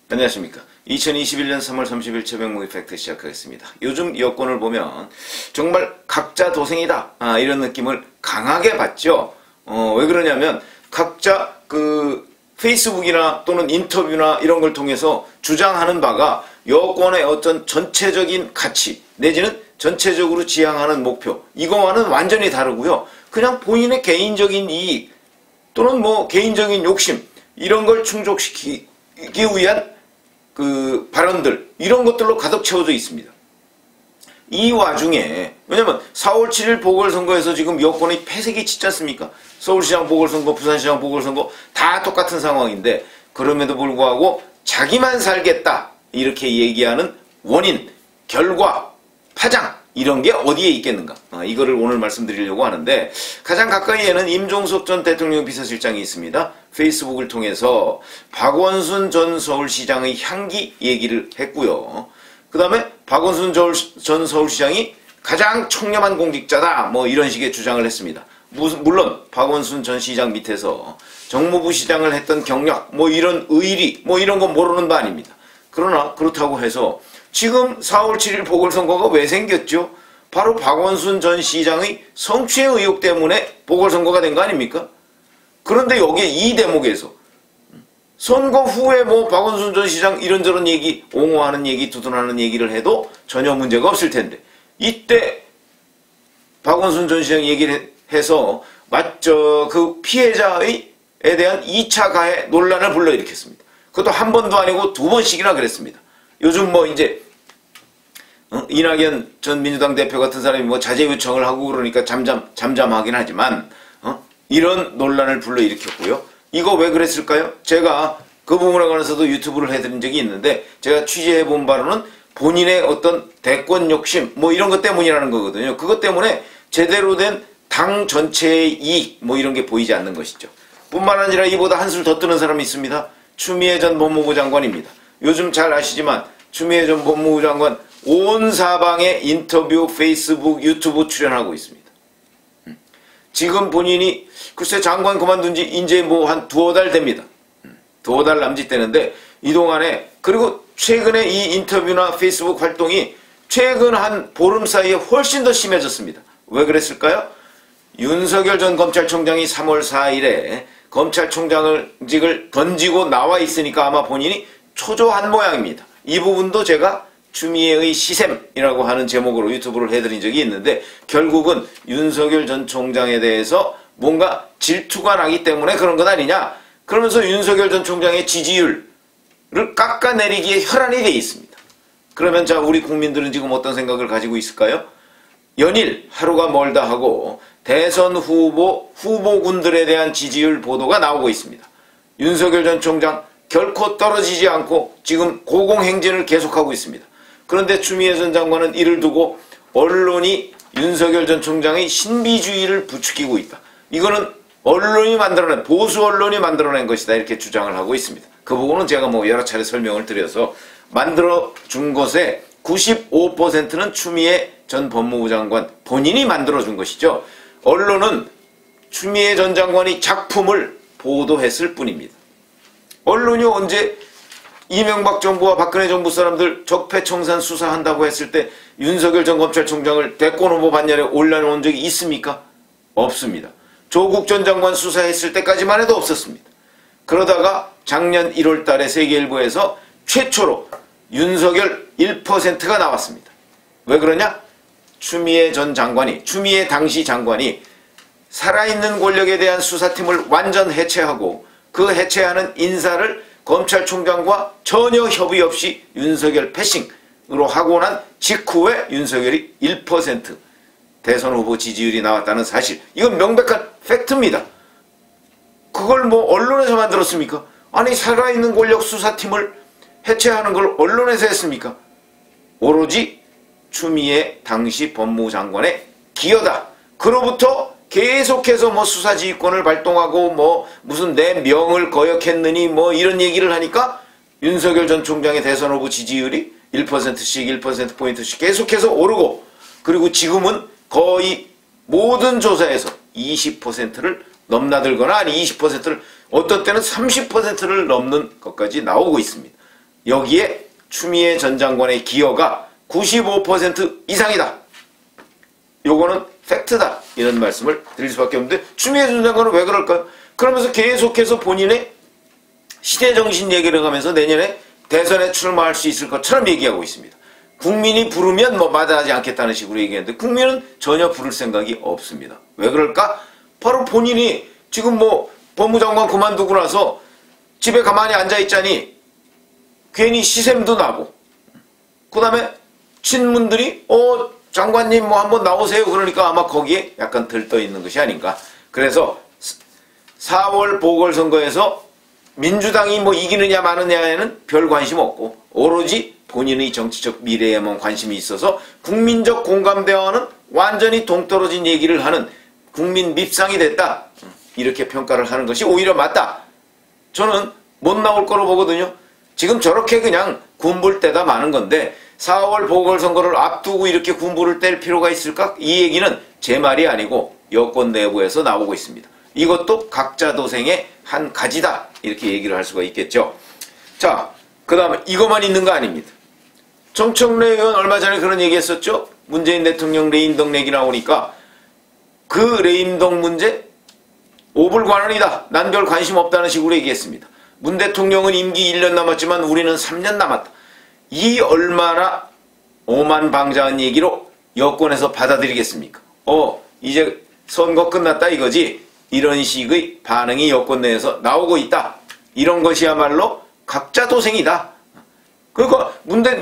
안녕하십니까. 2021년 3월 30일 새벽 팩트 시작하겠습니다. 요즘 여권을 보면 정말 각자 도생이다 이런 느낌을 강하게 받죠. 왜 그러냐면 각자 페이스북이나 또는 인터뷰나 이런 걸 통해서 주장하는 바가 여권의 어떤 전체적인 가치 내지는 전체적으로 지향하는 목표 이거와는 완전히 다르고요. 그냥 본인의 개인적인 이익 또는 개인적인 욕심 이런 걸 충족시키기 위한 발언들 이런 것들로 가득 채워져 있습니다. 이 와중에 왜냐면 4월 7일 보궐선거에서 지금 여권이 패색이 짙지 않습니까? 서울시장 보궐선거, 부산시장 보궐선거 다 똑같은 상황인데 그럼에도 불구하고 자기만 살겠다 이렇게 얘기하는 원인, 결과, 파장 이런 게 어디에 있겠는가 이거를 오늘 말씀드리려고 하는데 가장 가까이에는 임종석 전 대통령 비서실장이 있습니다. 페이스북을 통해서 박원순 전 서울시장의 향기 얘기를 했고요. 그 다음에 박원순 전 서울시장이 가장 청렴한 공직자다 이런 식의 주장을 했습니다. 물론 박원순 전 시장 밑에서 정무부 시장을 했던 경력 이런 의리 이런 건 모르는 바 아닙니다. 그러나 그렇다고 해서 지금 4월 7일 보궐선거가 왜 생겼죠? 바로 박원순 전 시장의 성추행 의혹 때문에 보궐선거가 된 거 아닙니까? 그런데 여기에 이 대목에서 선거 후에 박원순 전 시장 이런저런 얘기, 옹호하는 얘기, 두둔하는 얘기를 해도 전혀 문제가 없을 텐데 이때 박원순 전 시장 얘기를 해서 그 피해자에 대한 2차 가해 논란을 불러일으켰습니다. 그것도 한 번도 아니고 두 번씩이나 그랬습니다. 요즘 이제 이낙연 전 민주당 대표 같은 사람이 자제 요청을 하고 그러니까 잠잠하긴 하지만 이런 논란을 불러일으켰고요. 이거 왜 그랬을까요? 제가 그 부분에 관해서도 유튜브를 해드린 적이 있는데 제가 취재해본 바로는 본인의 어떤 대권 욕심 이런 것 때문이라는 거거든요. 그것 때문에 제대로 된 당 전체의 이익 이런 게 보이지 않는 것이죠. 뿐만 아니라 이보다 한술 더 뜨는 사람이 있습니다. 추미애 전 법무부 장관입니다. 요즘 잘 아시지만 추미애 전 법무부 장관 온 사방에 인터뷰, 페이스북, 유튜브 출연하고 있습니다. 지금 본인이 글쎄 장관 그만둔 지 이제 한 두어 달 됩니다. 두어 달 남짓 되는데 이 동안에 그리고 최근에 이 인터뷰나 페이스북 활동이 최근 한 보름 사이에 훨씬 더 심해졌습니다. 왜 그랬을까요? 윤석열 전 검찰총장이 3월 4일에 검찰총장직을 던지고 나와 있으니까 아마 본인이 초조한 모양입니다. 이 부분도 제가 추미애의 시샘이라고 하는 제목으로 유튜브를 해드린 적이 있는데 결국은 윤석열 전 총장에 대해서 뭔가 질투가 나기 때문에 그런 것 아니냐 그러면서 윤석열 전 총장의 지지율을 깎아내리기에 혈안이 되어 있습니다. 그러면 자 우리 국민들은 지금 어떤 생각을 가지고 있을까요? 연일 하루가 멀다 하고 대선 후보군들에 대한 지지율 보도가 나오고 있습니다. 윤석열 전 총장 결코 떨어지지 않고 지금 고공행진을 계속하고 있습니다. 그런데 추미애 전 장관은 이를 두고 언론이 윤석열 전 총장의 신비주의를 부추기고 있다. 이거는 언론이 만들어낸 보수 언론이 만들어낸 것이다 이렇게 주장을 하고 있습니다. 그 부분은 제가 여러 차례 설명을 드려서 만들어준 것의 95%는 추미애 전 법무부 장관 본인이 만들어준 것이죠. 언론은 추미애 전 장관이 작품을 보도했을 뿐입니다. 언론이 언제 이명박 정부와 박근혜 정부 사람들 적폐청산 수사한다고 했을 때 윤석열 전 검찰총장을 대권 후보 반열에 올려놓은 적이 있습니까? 없습니다. 조국 전 장관 수사했을 때까지만 해도 없었습니다. 그러다가 작년 1월 달에 세계일보에서 최초로 윤석열 1%가 나왔습니다. 왜 그러냐? 추미애 당시 장관이 살아있는 권력에 대한 수사팀을 완전 해체하고 그 해체하는 인사를 검찰총장과 전혀 협의 없이 윤석열 패싱으로 하고 난 직후에 윤석열이 1% 대선 후보 지지율이 나왔다는 사실 이건 명백한 팩트입니다. 그걸 언론에서 만들었습니까? 아니 살아있는 권력 수사팀을 해체하는 걸 언론에서 했습니까? 오로지 추미애 당시 법무부 장관의 기여다. 그로부터 계속해서 수사지휘권을 발동하고 무슨 내 명을 거역했느니 이런 얘기를 하니까 윤석열 전 총장의 대선 후보 지지율이 1%씩 1%포인트씩 계속해서 오르고 그리고 지금은 거의 모든 조사에서 20%를 넘나들거나 아니 20%를 어떤 때는 30%를 넘는 것까지 나오고 있습니다. 여기에 추미애 전 장관의 기여가 95% 이상이다. 요거는 팩트다. 이런 말씀을 드릴 수밖에 없는데 추미애 전 장관은 왜 그럴까요? 그러면서 계속해서 본인의 시대정신 얘기를 하면서 내년에 대선에 출마할 수 있을 것처럼 얘기하고 있습니다. 국민이 부르면 뭐 마다하지 않겠다는 식으로 얘기했는데 국민은 전혀 부를 생각이 없습니다. 왜 그럴까? 바로 본인이 지금 뭐 법무장관 그만두고 나서 집에 가만히 앉아있자니 괜히 시샘도 나고 그 다음에 친문들이 장관님 뭐 한번 나오세요. 그러니까 아마 거기에 약간 들떠있는 것이 아닌가. 그래서 4월 보궐선거에서 민주당이 뭐 이기느냐 마느냐에는 별 관심 없고 오로지 본인의 정치적 미래에만 관심이 있어서 국민적 공감대와는 완전히 동떨어진 얘기를 하는 국민 밉상이 됐다. 이렇게 평가를 하는 것이 오히려 맞다. 저는 못 나올 거로 보거든요. 지금 저렇게 그냥 군부를 떼다 마는 건데 4월 보궐선거를 앞두고 이렇게 군부를 뗄 필요가 있을까? 이 얘기는 제 말이 아니고 여권 내부에서 나오고 있습니다. 이것도 각자 도생의 한 가지다. 이렇게 얘기를 할 수가 있겠죠. 자, 그 다음에 이것만 있는 거 아닙니다. 정청래 의원 얼마 전에 그런 얘기 했었죠. 문재인 대통령 레임덕 얘기 나오니까 그 레임덕 문제 오불관원이다. 난 별 관심 없다는 식으로 얘기했습니다. 문 대통령은 임기 1년 남았지만 우리는 3년 남았다. 이 얼마나 오만방자한 얘기로 여권에서 받아들이겠습니까? 이제 선거 끝났다 이거지. 이런 식의 반응이 여권 내에서 나오고 있다. 이런 것이야말로 각자 도생이다. 그러니까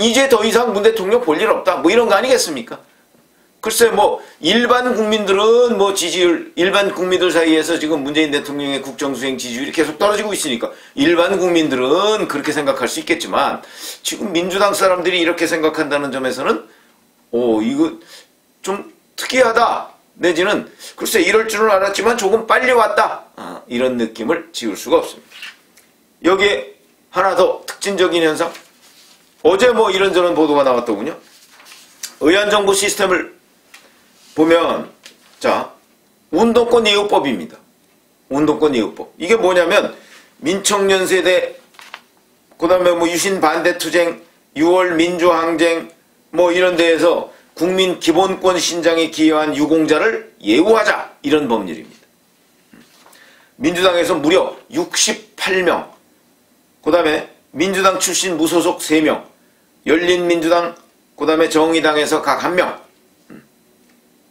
이제 더 이상 문 대통령 볼 일 없다. 뭐 이런 거 아니겠습니까? 글쎄 뭐 일반 국민들은 뭐 지지율, 일반 국민들 사이에서 지금 문재인 대통령의 국정수행 지지율이 계속 떨어지고 있으니까 일반 국민들은 그렇게 생각할 수 있겠지만 지금 민주당 사람들이 이렇게 생각한다는 점에서는 이거 좀 특이하다. 내지는 글쎄 이럴 줄은 알았지만 조금 빨리 왔다. 이런 느낌을 지울 수가 없습니다. 여기에 하나 더 특징적인 현상. 어제 뭐 이런저런 보도가 나왔더군요. 의안정부 시스템을 보면 자 운동권 예우법입니다. 운동권 예우법. 이게 뭐냐면 민청년 세대 그 다음에 뭐 유신 반대 투쟁 6월 민주항쟁 뭐 이런 데에서 국민 기본권 신장에 기여한 유공자를 예우하자. 이런 법률입니다. 민주당에서 무려 68명 그 다음에 민주당 출신 무소속 3명 열린민주당 그 다음에 정의당에서 각 1명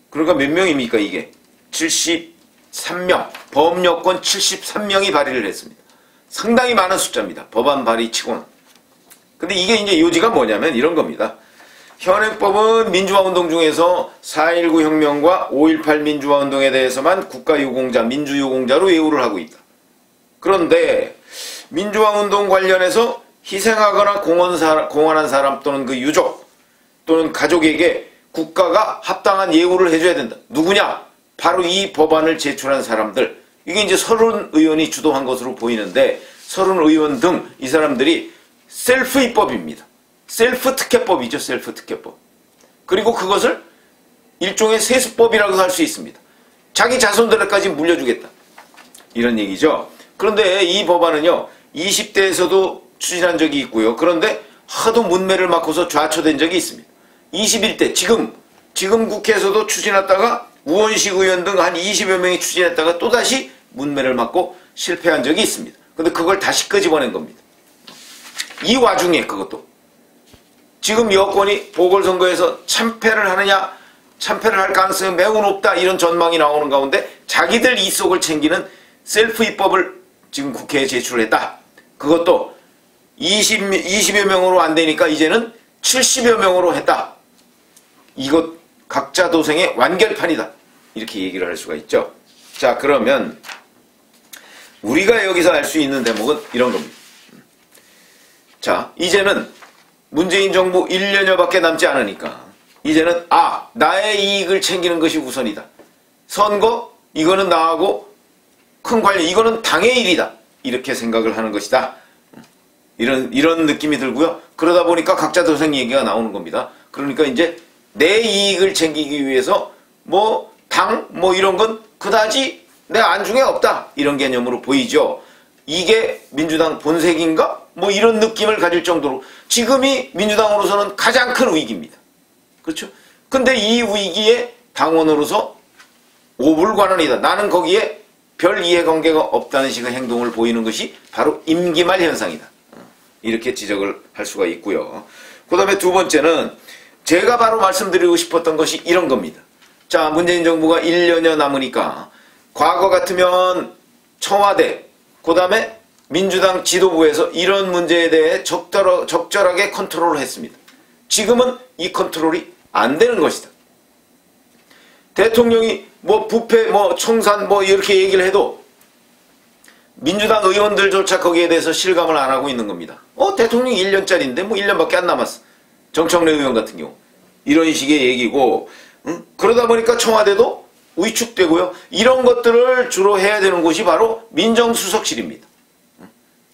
그러니까 몇 명입니까 이게 73명 범여권 73명이 발의를 했습니다. 상당히 많은 숫자입니다. 법안 발의 치고는. 근데 이게 이제 요지가 뭐냐면 이런 겁니다. 현행법은 민주화운동 중에서 4.19 혁명과 5.18 민주화운동에 대해서만 국가유공자, 민주유공자로 예우를 하고 있다. 그런데 민주화운동 관련해서 희생하거나 공헌한 사람 또는 그 유족 또는 가족에게 국가가 합당한 예우를 해줘야 된다. 누구냐? 바로 이 법안을 제출한 사람들. 이게 이제 서른 의원이 주도한 것으로 보이는데 서른 의원 등 이 사람들이 셀프 입법입니다. 셀프 특혜법이죠. 셀프 특혜법. 그리고 그것을 일종의 세수법이라고 할 수 있습니다. 자기 자손들에까지 물려주겠다. 이런 얘기죠. 그런데 이 법안은요. 20대에서도 추진한 적이 있고요. 그런데 하도 문매를 맞고서 좌초된 적이 있습니다. 21대 지금 국회에서도 추진했다가 우원식 의원 등 한 20여 명이 추진했다가 또다시 문매를 맞고 실패한 적이 있습니다. 근데 그걸 다시 끄집어낸 겁니다. 이 와중에 그것도 지금 여권이 보궐선거에서 참패를 하느냐 참패를 할 가능성이 매우 높다 이런 전망이 나오는 가운데 자기들 이속을 챙기는 셀프 입법을 지금 국회에 제출했다. 그것도 20여 명으로 안 되니까 이제는 70여 명으로 했다. 이것 각자 도생의 완결판이다. 이렇게 얘기를 할 수가 있죠. 자, 그러면 우리가 여기서 알 수 있는 대목은 이런 겁니다. 자, 이제는 문재인 정부 1년여밖에 남지 않으니까 이제는 나의 이익을 챙기는 것이 우선이다. 선거? 이거는 나하고 큰 관련, 이거는 당의 일이다. 이렇게 생각을 하는 것이다. 이런 느낌이 들고요. 그러다 보니까 각자 도생 얘기가 나오는 겁니다. 그러니까 이제 내 이익을 챙기기 위해서 당 이런 건 그다지 내 안중에 없다. 이런 개념으로 보이죠. 이게 민주당 본색인가? 뭐 이런 느낌을 가질 정도로 지금이 민주당으로서는 가장 큰 위기입니다. 그렇죠? 근데 이 위기에 당원으로서 오불관원이다. 나는 거기에 별 이해관계가 없다는 식의 행동을 보이는 것이 바로 임기말 현상이다. 이렇게 지적을 할 수가 있고요. 그 다음에 두 번째는 제가 바로 말씀드리고 싶었던 것이 이런 겁니다. 자, 문재인 정부가 1년여 남으니까 과거 같으면 청와대, 그 다음에 민주당 지도부에서 이런 문제에 대해 적절하게 컨트롤을 했습니다. 지금은 이 컨트롤이 안 되는 것이다. 대통령이 뭐 부패, 뭐 청산, 뭐 이렇게 얘기를 해도 민주당 의원들조차 거기에 대해서 실감을 안 하고 있는 겁니다. 대통령이 1년짜리인데 뭐 1년밖에 안 남았어. 정청래 의원 같은 경우. 이런 식의 얘기고, 그러다 보니까 청와대도 위축되고요. 이런 것들을 주로 해야 되는 곳이 바로 민정수석실입니다.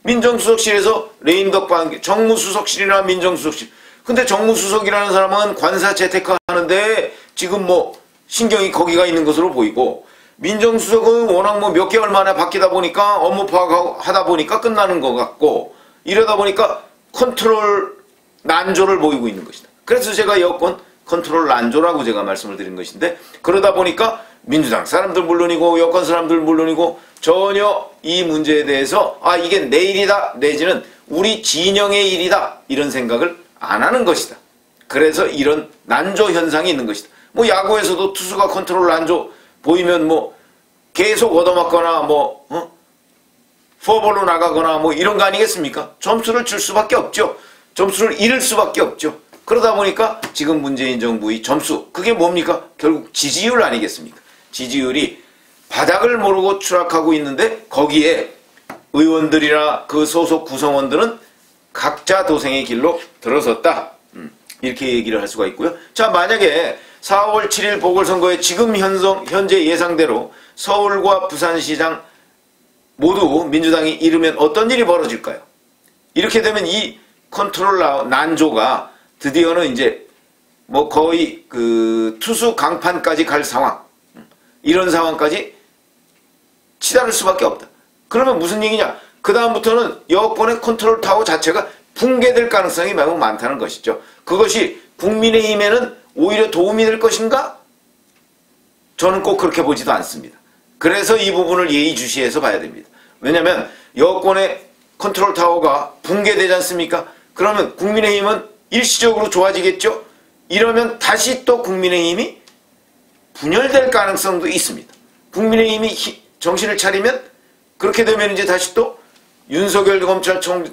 민정수석실에서 레임덕 관계, 정무수석실이나 민정수석실. 근데 정무수석이라는 사람은 관사 재테크 하는데 지금 뭐 신경이 거기가 있는 것으로 보이고, 민정수석은 워낙 뭐 몇 개월 만에 바뀌다 보니까 업무 파악하다 보니까 끝나는 것 같고, 이러다 보니까 컨트롤 난조를 보이고 있는 것이다. 그래서 제가 여권 컨트롤 난조라고 제가 말씀을 드린 것인데, 그러다 보니까 민주당 사람들 물론이고 여권 사람들 물론이고 전혀 이 문제에 대해서 이게 내 일이다 내지는 우리 진영의 일이다 이런 생각을 안 하는 것이다. 그래서 이런 난조 현상이 있는 것이다. 뭐 야구에서도 투수가 컨트롤 난조 보이면 뭐 계속 얻어맞거나 뭐 포볼로 나가거나 뭐 이런 거 아니겠습니까? 점수를 줄 수밖에 없죠. 점수를 잃을 수밖에 없죠. 그러다 보니까 지금 문재인 정부의 점수, 그게 뭡니까? 결국 지지율 아니겠습니까? 지지율이 바닥을 모르고 추락하고 있는데 거기에 의원들이나 그 소속 구성원들은 각자 도생의 길로 들어섰다. 이렇게 얘기를 할 수가 있고요. 자, 만약에 4월 7일 보궐선거에 지금 현재 예상대로 서울과 부산시장 모두 민주당이 이르면 어떤 일이 벌어질까요? 이렇게 되면 이 컨트롤 난조가 드디어는 이제 뭐 거의 그 투수 강판까지 갈 상황, 이런 상황까지 치달을 수밖에 없다. 그러면 무슨 얘기냐? 그 다음부터는 여권의 컨트롤 타워 자체가 붕괴될 가능성이 매우 많다는 것이죠. 그것이 국민의힘에는 오히려 도움이 될 것인가? 저는 꼭 그렇게 보지도 않습니다. 그래서 이 부분을 예의주시해서 봐야 됩니다. 왜냐하면 여권의 컨트롤 타워가 붕괴되지 않습니까? 그러면 국민의힘은 일시적으로 좋아지겠죠? 이러면 다시 또 국민의힘이 분열될 가능성도 있습니다. 국민의힘이 정신을 차리면 그렇게 되면 이제 다시 또 윤석열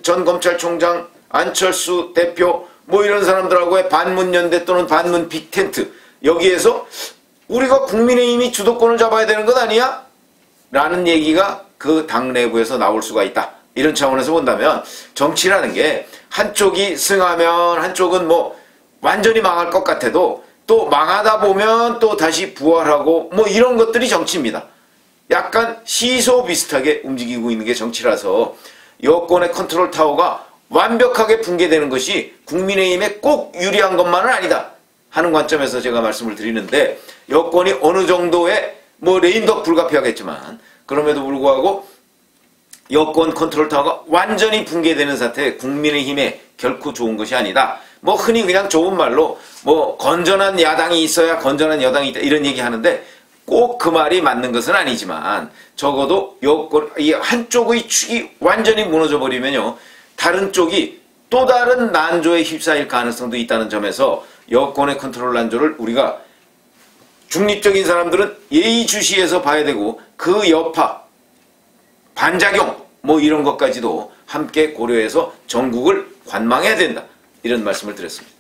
전 검찰총장, 안철수 대표 뭐 이런 사람들하고의 반문연대 또는 반문 빅텐트, 여기에서 우리가 국민의힘이 주도권을 잡아야 되는 것 아니야? 라는 얘기가 그 당 내부에서 나올 수가 있다. 이런 차원에서 본다면 정치라는 게 한쪽이 승하면 한쪽은 뭐 완전히 망할 것 같아도 또 망하다 보면 또 다시 부활하고 뭐 이런 것들이 정치입니다. 약간 시소 비슷하게 움직이고 있는 게 정치라서 여권의 컨트롤 타워가 완벽하게 붕괴되는 것이 국민의힘에 꼭 유리한 것만은 아니다 하는 관점에서 제가 말씀을 드리는데, 여권이 어느 정도의 뭐 레임덕 불가피하겠지만 그럼에도 불구하고 여권 컨트롤 타워가 완전히 붕괴되는 사태, 국민의힘에 결코 좋은 것이 아니다. 뭐 흔히 그냥 좋은 말로 뭐 건전한 야당이 있어야 건전한 여당이 있다 이런 얘기 하는데 꼭 그 말이 맞는 것은 아니지만 적어도 여권 이 한쪽의 축이 완전히 무너져 버리면요 다른 쪽이 또 다른 난조에 휩싸일 가능성도 있다는 점에서 여권의 컨트롤 난조를 우리가 중립적인 사람들은 예의주시해서 봐야 되고 그 여파, 반작용 뭐 이런 것까지도 함께 고려해서 전국을 관망해야 된다. 이런 말씀을 드렸습니다.